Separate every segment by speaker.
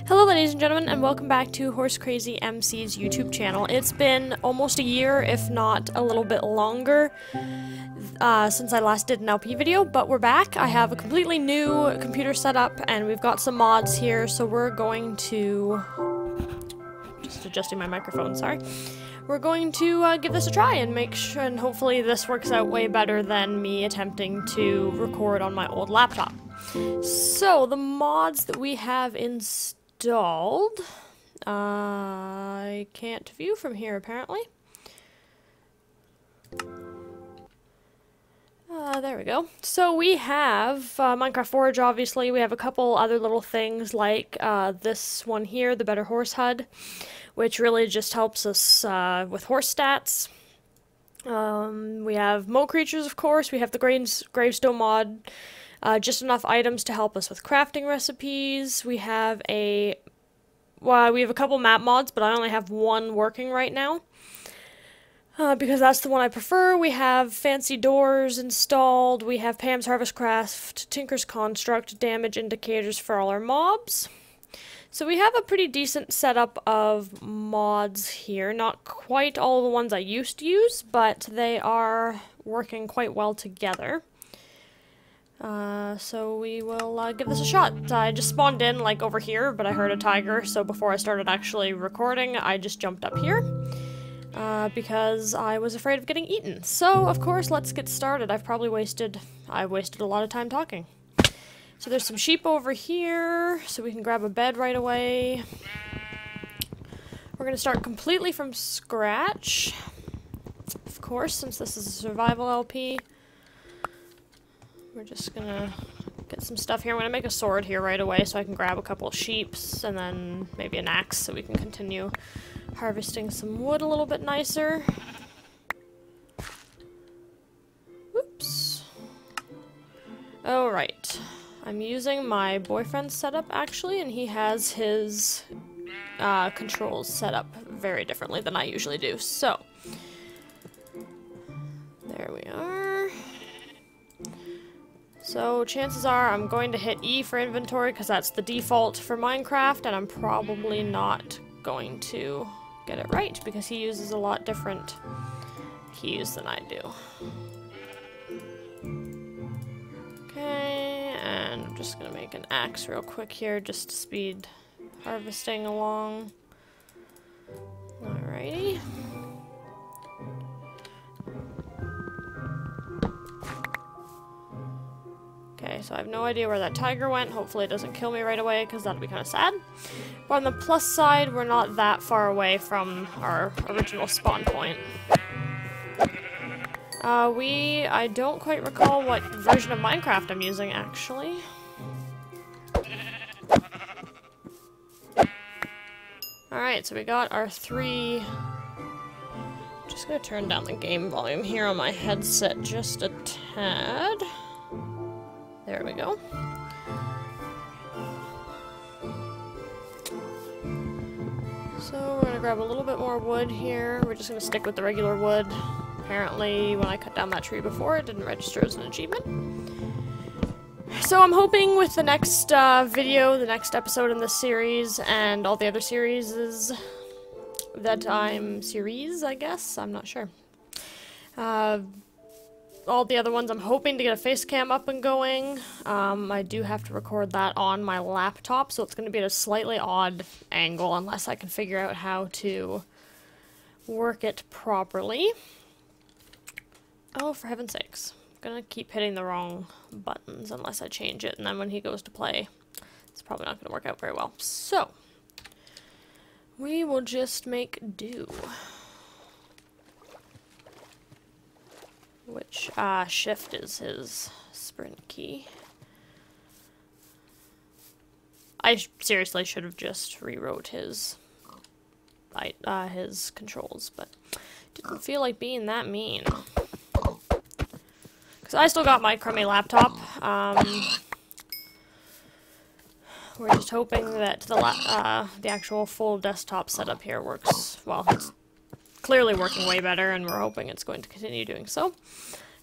Speaker 1: Hello ladies and gentlemen, and welcome back to HorsecrazyMC's YouTube channel. It's been almost a year, if not a little bit longer, since I last did an LP video, but we're back. I have a completely new computer setup, and we've got some mods here, so we're going to... just adjusting my microphone, sorry. We're going to give this a try and make sure, and hopefully this works out way better than me attempting to record on my old laptop. So, the mods that we have installed, I can't view from here apparently. There we go. So we have Minecraft Forge, obviously. We have a couple other little things like this one here, the Better Horse HUD, which really just helps us with horse stats. We have Mo Creatures, of course. We have the Gravestone mod. Just enough items to help us with crafting recipes. We have a couple map mods, but I only have one working right now. Because that's the one I prefer. We have Fancy Doors installed. We have Pam's Harvest Craft, Tinker's Construct, damage indicators for all our mobs. So we have a pretty decent setup of mods here. Not quite all the ones I used to use, but they are working quite well together. So we will give this a shot. I just spawned in, like, over here, but I heard a tiger, so before I started actually recording, I just jumped up here, because I was afraid of getting eaten. So, of course, let's get started. I've wasted a lot of time talking. So there's some sheep over here, so we can grab a bed right away. We're gonna start completely from scratch, of course, since this is a survival LP. We're just gonna get some stuff here. I'm gonna make a sword here right away so I can grab a couple of sheeps and then maybe an axe so we can continue harvesting some wood a little bit nicer. Whoops. Alright. I'm using my boyfriend's setup actually, and he has his controls set up very differently than I usually do. So, there we are. So chances are I'm going to hit E for inventory because that's the default for Minecraft, and I'm probably not going to get it right because he uses a lot different keys than I do. Okay, and I'm just going to make an axe real quick here just to speed harvesting along. Alrighty. Okay, so I have no idea where that tiger went. Hopefully it doesn't kill me right away, because that'd be kind of sad. But on the plus side, we're not that far away from our original spawn point. I don't quite recall what version of Minecraft I'm using, actually. Alright, so we got our three... I'm just gonna turn down the game volume here on my headset just a tad. There we go. So we're gonna grab a little bit more wood here. We're just gonna stick with the regular wood. Apparently, when I cut down that tree before, it didn't register as an achievement. So I'm hoping with the next video, the next episode in this series, and all the other series that I guess? I'm not sure. All the other ones, I'm hoping to get a face cam up and going. I do have to record that on my laptop, so it's going to be at a slightly odd angle unless I can figure out how to work it properly. Oh, for heaven's sakes. I'm going to keep hitting the wrong buttons unless I change it, and then when he goes to play, it's probably not going to work out very well. So, we will just make do. Which, shift is his sprint key. I seriously should have just rewrote his controls, but didn't feel like being that mean. Because I still got my crummy laptop. We're just hoping that the actual full desktop setup here works well. It's clearly working way better, and we're hoping it's going to continue doing so.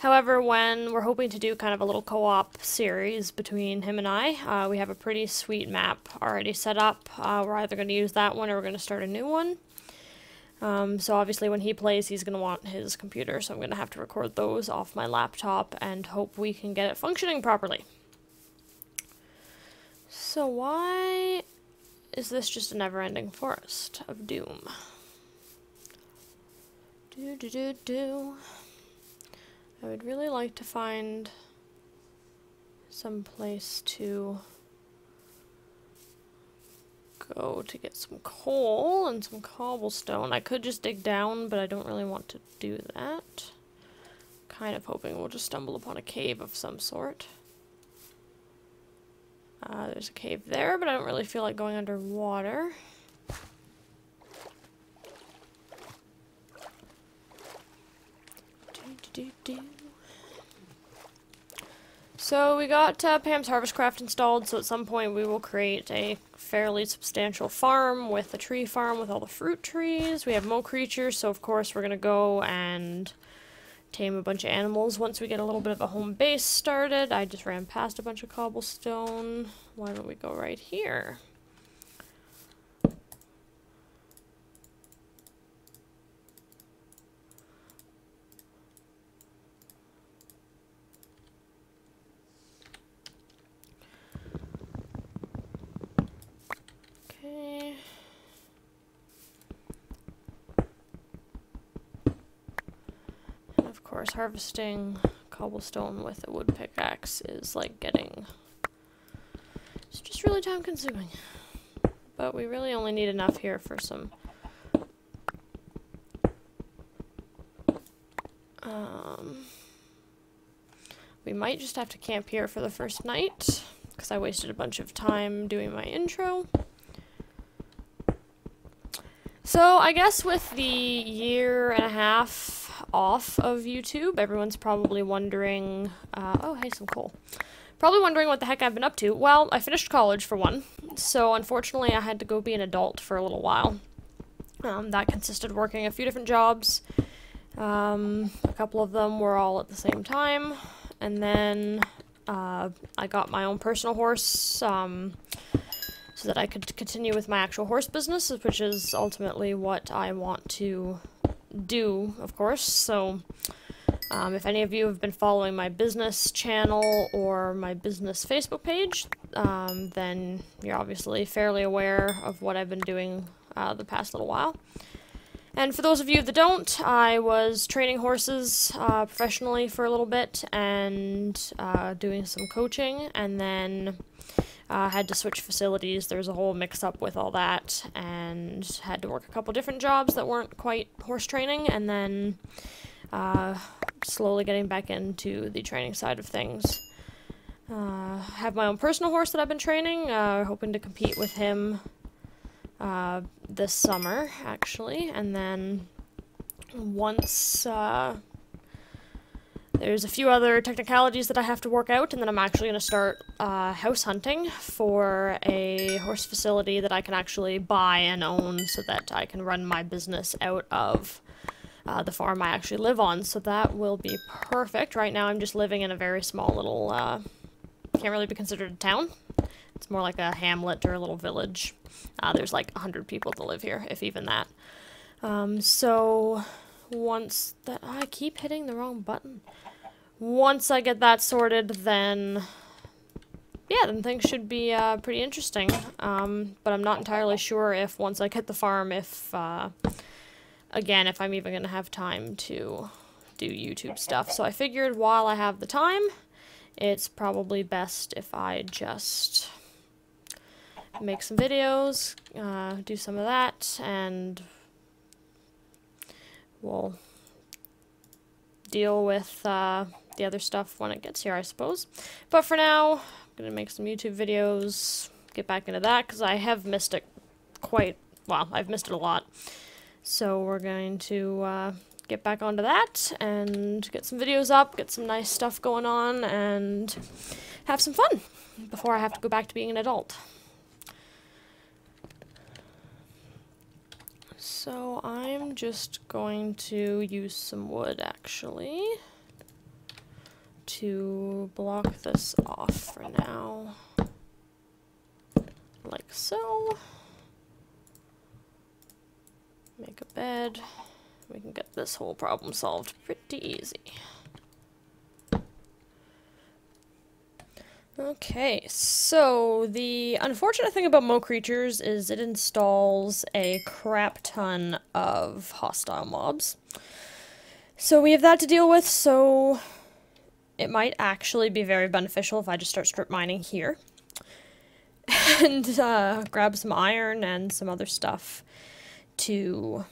Speaker 1: However, when we're hoping to do kind of a little co-op series between him and I, we have a pretty sweet map already set up. We're either going to use that one or we're going to start a new one. So obviously when he plays, he's going to want his computer, so I'm going to have to record those off my laptop and hope we can get it functioning properly. So why is this just a never-ending forest of doom? I would really like to find some place to go to get some coal and some cobblestone. I could just dig down, but I don't really want to do that. Kind of hoping we'll just stumble upon a cave of some sort. There's a cave there, but I don't really feel like going underwater. So we got Pam's Harvestcraft installed, so at some point we will create a fairly substantial farm with a tree farm with all the fruit trees. We have mo creatures, so of course we're going to go and tame a bunch of animals once we get a little bit of a home base started. I just ran past a bunch of cobblestone. Why don't we go right here? Okay. And of course, harvesting cobblestone with a wood pickaxe is like getting... It's just really time consuming. But we really only need enough here for some... we might just have to camp here for the first night, because I wasted a bunch of time doing my intro. So I guess with the 1.5 years off of YouTube, everyone's probably wondering, oh hey, some coal. Probably wondering what the heck I've been up to. Well, I finished college for one, so unfortunately I had to go be an adult for a little while. That consisted of working a few different jobs. A couple of them were all at the same time, and then I got my own personal horse, so that I could continue with my actual horse business, which is ultimately what I want to do, of course. So if any of you have been following my business channel or my business Facebook page, then you're obviously fairly aware of what I've been doing the past little while. And for those of you that don't, I was training horses professionally for a little bit and doing some coaching, and then had to switch facilities. There's a whole mix-up with all that, and had to work a couple different jobs that weren't quite horse training, and then slowly getting back into the training side of things. Have my own personal horse that I've been training, hoping to compete with him this summer, actually, and then once there's a few other technicalities that I have to work out, and then I'm actually going to start house hunting for a horse facility that I can actually buy and own so that I can run my business out of the farm I actually live on, so that will be perfect. Right now I'm just living in a very small little, can't really be considered a town. It's more like a hamlet or a little village. There's like 100 people that live here, if even that. So once that... I keep hitting the wrong button. Once I get that sorted, then... yeah, then things should be pretty interesting. But I'm not entirely sure if once I get the farm, if... again, if I'm even going to have time to do YouTube stuff. So I figured while I have the time, it's probably best if I just make some videos, do some of that, and we'll deal with the other stuff when it gets here, I suppose. But for now, I'm going to make some YouTube videos, get back into that, because I have missed it quite... well, I've missed it a lot. So we're going to get back onto that and get some videos up, get some nice stuff going on, and have some fun before I have to go back to being an adult. So I'm just going to use some wood, actually. to block this off for now. Like so. Make a bed. We can get this whole problem solved pretty easy. Okay, so the unfortunate thing about Mo Creatures is it installs a crap ton of hostile mobs. So we have that to deal with, so it might actually be very beneficial if I just start strip mining here. And grab some iron and some other stuff to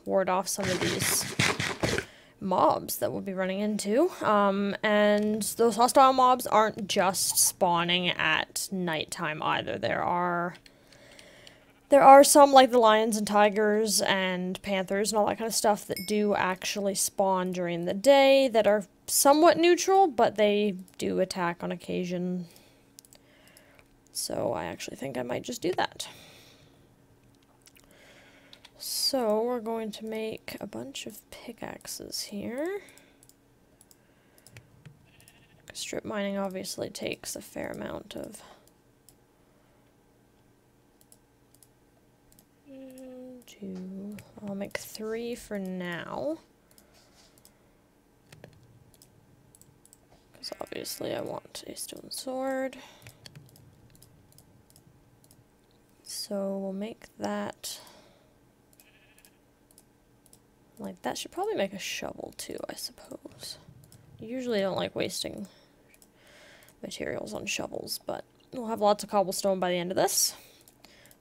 Speaker 1: ward off some of these mobs that we'll be running into. And those hostile mobs aren't just spawning at nighttime either. There are some, like the lions and tigers and panthers and all that kind of stuff, that do actually spawn during the day that are somewhat neutral, but they do attack on occasion. So I actually think I might just do that. So we're going to make a bunch of pickaxes here. Strip mining obviously takes a fair amount of I'll make 3 for now. Because obviously I want a stone sword. So we'll make that. Like, that should probably make a shovel too, I suppose. Usually don't like wasting materials on shovels, but we'll have lots of cobblestone by the end of this.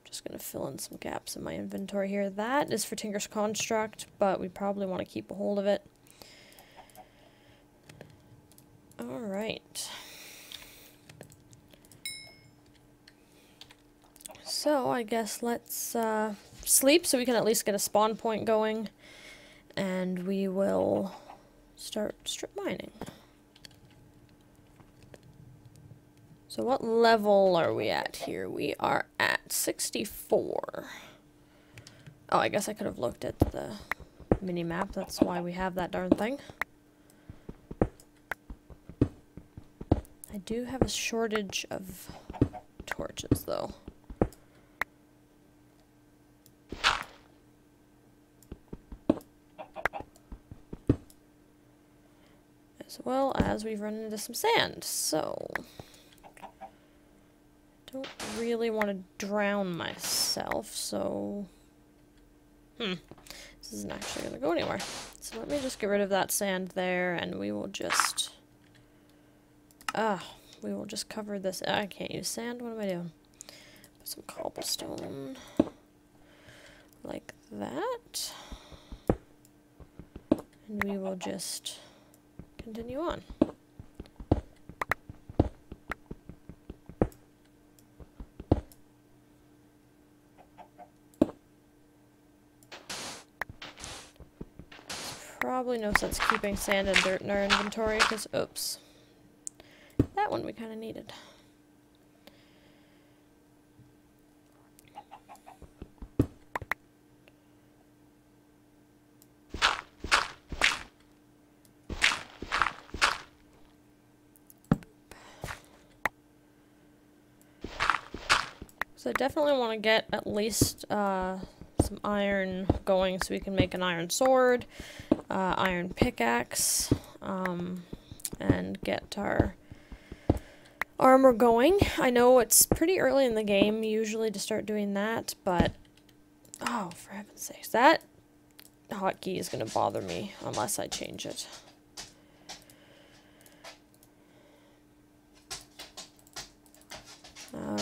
Speaker 1: Just going to fill in some gaps in my inventory here. That is for Tinker's Construct, but we probably want to keep a hold of it. Alright. So, I guess let's sleep so we can at least get a spawn point going. And we will start strip mining. So what level are we at here? We are at 64. Oh, I guess I could have looked at the mini-map. That's why we have that darn thing. I do have a shortage of torches, though. As well as we've run into some sand, so don't really want to drown myself, so this isn't actually going to go anywhere. So let me just get rid of that sand there, and we will just cover this. I can't use sand. What am I doing? Put some cobblestone like that, and we will just continue on. Probably no sense keeping sand and dirt in our inventory because, oops, that one we kind of needed. So I definitely want to get at least some iron going so we can make an iron sword, iron pickaxe, and get our armor going. I know it's pretty early in the game usually to start doing that, but oh, for heaven's sakes, that hotkey is going to bother me unless I change it.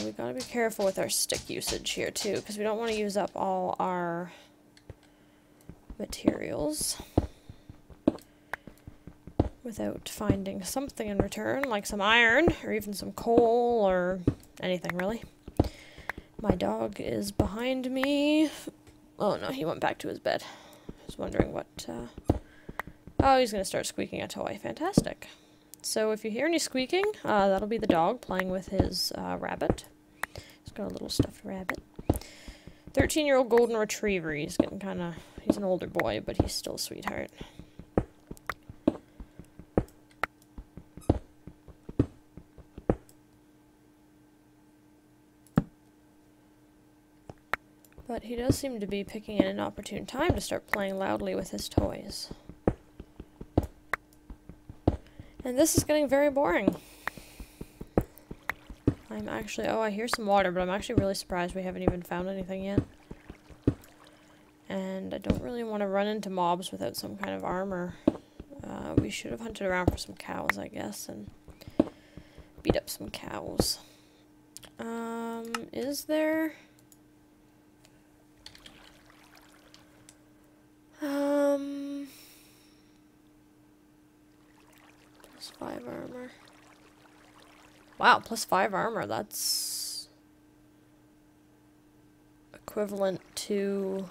Speaker 1: We gotta be careful with our stick usage here too, because we don't want to use up all our materials without finding something in return, like some iron, or even some coal, or anything really. My dog is behind me. Oh no, he went back to his bed. I was wondering what, oh, he's gonna start squeaking a toy. Fantastic. So if you hear any squeaking, that'll be the dog playing with his rabbit. He's got a little stuffed rabbit. 13-year-old golden retriever. He's getting kind of, he's an older boy, but he's still a sweetheart. But he does seem to be picking an inopportune time to start playing loudly with his toys. And this is getting very boring. I'm actually... Oh, I hear some water, but I'm actually really surprised we haven't even found anything yet. And I don't really want to run into mobs without some kind of armor. We should have hunted around for some cows, I guess, and beat up some cows. Is there... plus 5 armor. Wow, plus 5 armor, that's equivalent to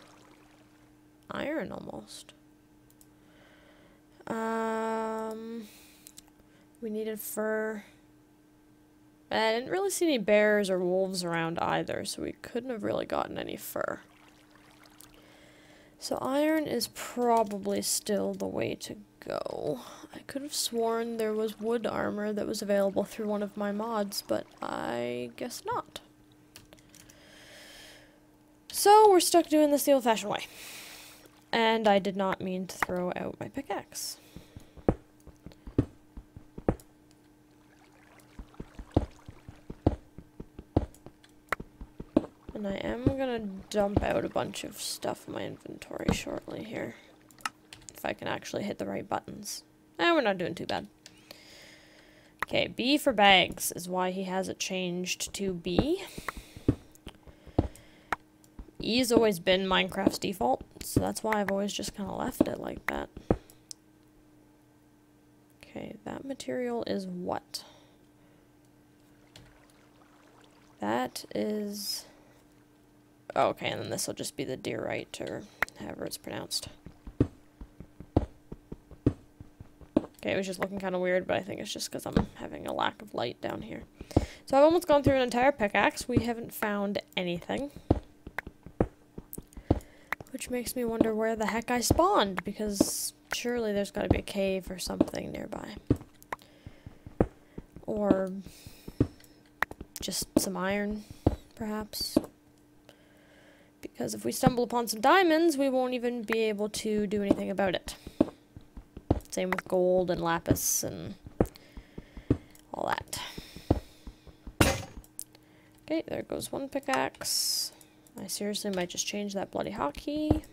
Speaker 1: iron almost. We needed fur. I didn't really see any bears or wolves around either, so we couldn't have really gotten any fur. So iron is probably still the way to go. I could have sworn there was wood armor that was available through one of my mods, but I guess not. So we're stuck doing this the old-fashioned way. And I did not mean to throw out my pickaxe. And I am gonna dump out a bunch of stuff in my inventory shortly here. If I can actually hit the right buttons. We're not doing too bad. Okay, B for bags is why he has it changed to B. E's always been Minecraft's default, so that's why I've always just kind of left it like that. Okay, that material is what? That is... Oh, okay, and then this will just be the diorite, or however it's pronounced. Okay, it was just looking kind of weird, but I think it's just because I'm having a lack of light down here. So I've almost gone through an entire pickaxe. We haven't found anything. Which makes me wonder where the heck I spawned, because surely there's got to be a cave or something nearby. Or just some iron, perhaps. Because if we stumble upon some diamonds, we won't even be able to do anything about it. Same with gold and lapis and all that. Okay, there goes one pickaxe. I seriously might just change that bloody hotkey.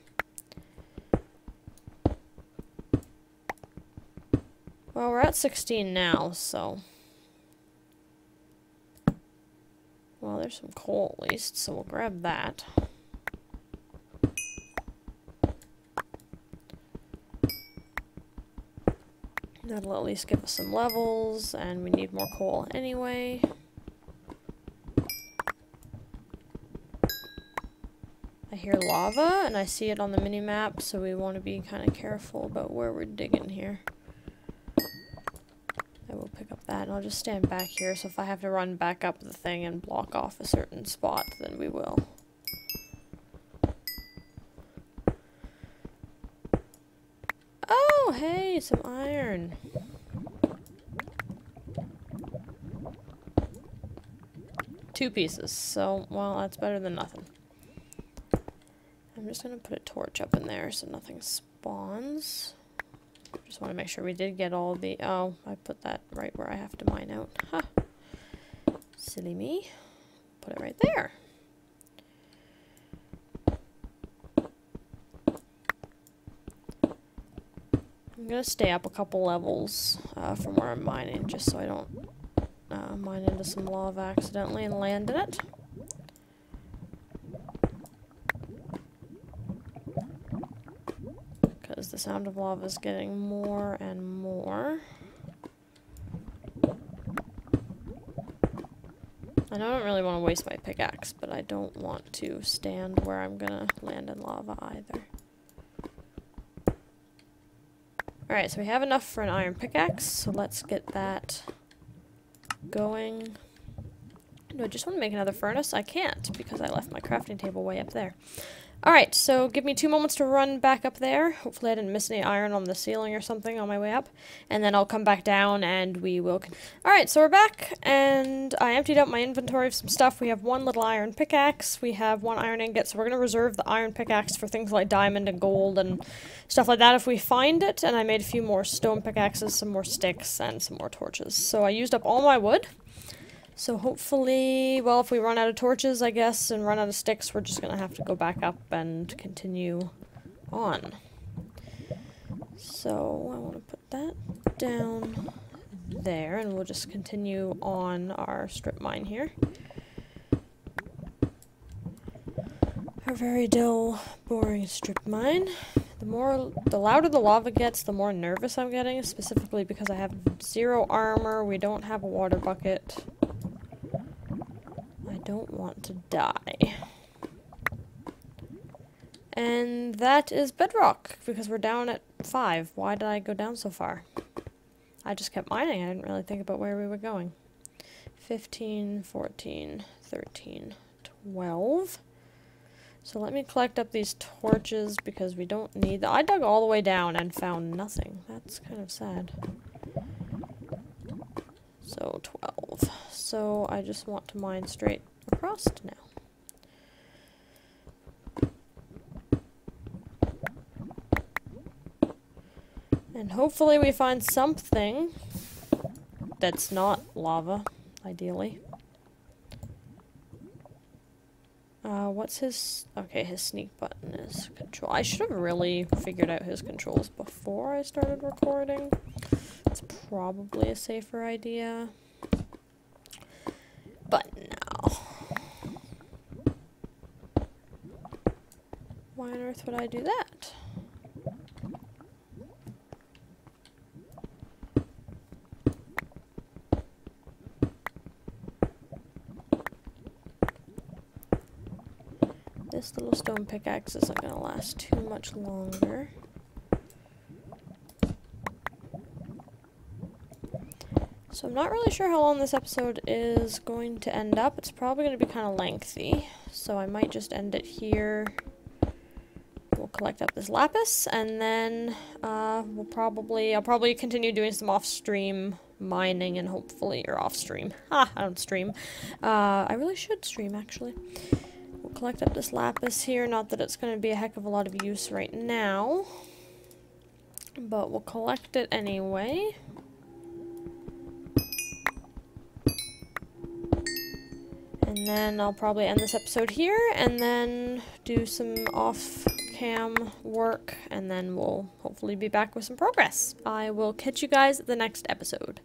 Speaker 1: Well, we're at 16 now, so... Well, there's some coal at least, so we'll grab that. That'll at least give us some levels, and we need more coal anyway. I hear lava, and I see it on the mini-map, so we want to be kind of careful about where we're digging here. I will pick up that, and I'll just stand back here, so if I have to run back up the thing and block off a certain spot, then we will. Oh, hey, some iron. Two pieces, so, well, that's better than nothing. I'm just gonna put a torch up in there so nothing spawns. Just want to make sure we did get all the... Oh, I put that right where I have to mine out. Huh. Silly me. Put it right there. I'm gonna stay up a couple levels from where I'm mining, just so I don't mine into some lava accidentally and land in it. Because the sound of lava is getting more and more. I know I don't really want to waste my pickaxe, but I don't want to stand where I'm gonna land in lava either. Alright, so we have enough for an iron pickaxe, so let's get that going. Do I just want to make another furnace? I can't, because I left my crafting table way up there. Alright, so give me 2 moments to run back up there. Hopefully I didn't miss any iron on the ceiling or something on my way up. And then I'll come back down and we will... Alright, so we're back, and I emptied out my inventory of some stuff. We have 1 little iron pickaxe, we have 1 iron ingot, so we're going to reserve the iron pickaxe for things like diamond and gold and stuff like that if we find it. And I made a few more stone pickaxes, some more sticks, and some more torches. So I used up all my wood. So hopefully, well, if we run out of torches, I guess, and run out of sticks, we're just gonna have to go back up and continue on. So I want to put that down there, and we'll just continue on our strip mine here. Our very dull, boring strip mine. The louder the lava gets, the more nervous I'm getting, specifically because I have 0 armor, we don't have a water bucket. I don't want to die. And that is bedrock, because we're down at 5. Why did I go down so far? I just kept mining. I didn't really think about where we were going. 15, 14, 13, 12. So let me collect up these torches, because we don't need them. I dug all the way down and found nothing. That's kind of sad. So 12. So I just want to mine straight across now. And hopefully we find something that's not lava, ideally. What's his... Okay, his sneak button is control. I should have really figured out his controls before I started recording. It's probably a safer idea. But no. Why on earth would I do that? This little stone pickaxe isn't going to last too much longer. So I'm not really sure how long this episode is going to end up. It's probably going to be kind of lengthy, so I might just end it here. We'll collect up this lapis, and then I'll probably continue doing some off-stream mining, and hopefully, or off-stream. I don't stream. I really should stream, actually. We'll collect up this lapis here, not that it's going to be a heck of a lot of use right now, but we'll collect it anyway. And then I'll probably end this episode here, and then do some off-cam work, and then we'll hopefully be back with some progress. I will catch you guys at the next episode.